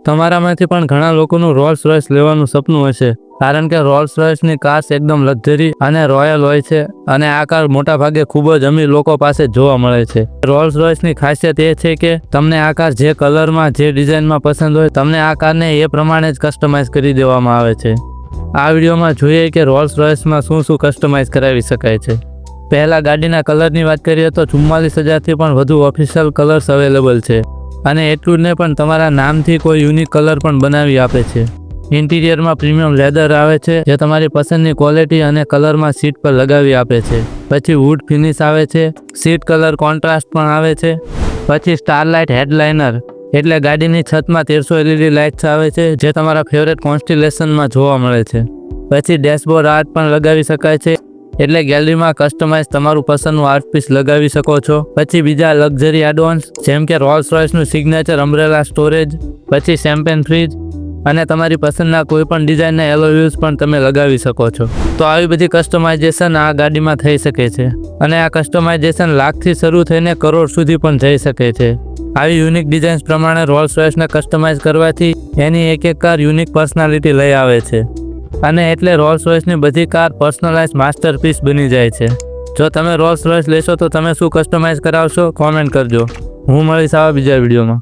તમારામાંથી પણ ઘણા લોકોનું રોલ્સ રોયસ લેવાનું સપનું હશે, કારણ કે રોલ્સ રોયસની કાર્સ એકદમ લક્ઝરી અને રોયલ હોય છે અને આ કાર મોટાભાગે ખૂબ જ અમીર લોકો પાસે જોવા મળે છે. રોલ્સ રોયસની ખાસિયત એ છે કે તમને આ કાર જે કલરમાં, જે ડિઝાઇનમાં પસંદ હોય, તમને આ કારને એ પ્રમાણે જ કસ્ટમાઇઝ કરી દેવામાં આવે છે. આ વિડીયોમાં જોઈએ કે રોલ્સ રોયસમાં શું શું કસ્ટમાઇઝ કરાવી શકાય છે. પહેલાં ગાડીના કલરની વાત કરીએ તો 44,000થી પણ વધુ ઓફિશિયલ કલર્સ અવેલેબલ છે અને એટલું જ નહીં પણ તમારા નામથી કોઈ યુનિક કલર પણ બનાવી આપે છે. ઇન્ટિરિયરમાં પ્રીમિયમ લેધર આવે છે જે તમારી પસંદની ક્વોલિટી અને કલરમાં સીટ પર લગાવી આપે છે. પછી વુડ ફિનિશ આવે છે, સીટ કલર કોન્ટ્રાસ્ટ પણ આવે છે. પછી સ્ટારલાઇટ હેડલાઇનર એટલે ગાડીની છતમાં 1300 LED લાઇટ્સ આવે છે જે તમારા ફેવરેટ કોન્સ્ટિલેશનમાં જોવા મળે છે. પછી ડેશબોર્ડ આર્ટ પણ લગાવી શકાય છે એટલે ગેલેરીમાં કસ્ટમાઇઝ તમારું પસંદનું આર્ટ પીસ લગાવી શકો છો. પછી બીજા લક્ઝરી એડવાન્સ જેમ કે રોલ્સ રોયસનું સિગ્નેચર અમ્બ્રેલા સ્ટોરેજ, પછી શેમ્પેન ફ્રીજ અને તમારી પસંદના કોઈ પણ ડિઝાઇનના એલોવ્યુઝ પણ તમે લગાવી શકો છો. તો આવી બધી કસ્ટમાઇઝેશન આ ગાડીમાં થઈ શકે છે અને આ કસ્ટમાઇઝેશન લાખથી શરૂ થઈને કરોડ સુધી પણ જઈ શકે છે. આવી યુનિક ડિઝાઇન્સ પ્રમાણે રોલ્સ રોયસને કસ્ટમાઇઝ કરવાથી એની એક કાર યુનિક પર્સનાલિટી લઈ આવે છે અને એટલે રોલ્સ રોયસની બધી કાર પર્સનલાઇઝ માસ્ટરપીસ બની જાય છે. જો તમે રોલ્સ રોયસ લેશો તો તમે શું કસ્ટમાઇઝ કરાવશો? કોમેન્ટ કરજો. હું મળીશ આવા બીજા વિડીયોમાં.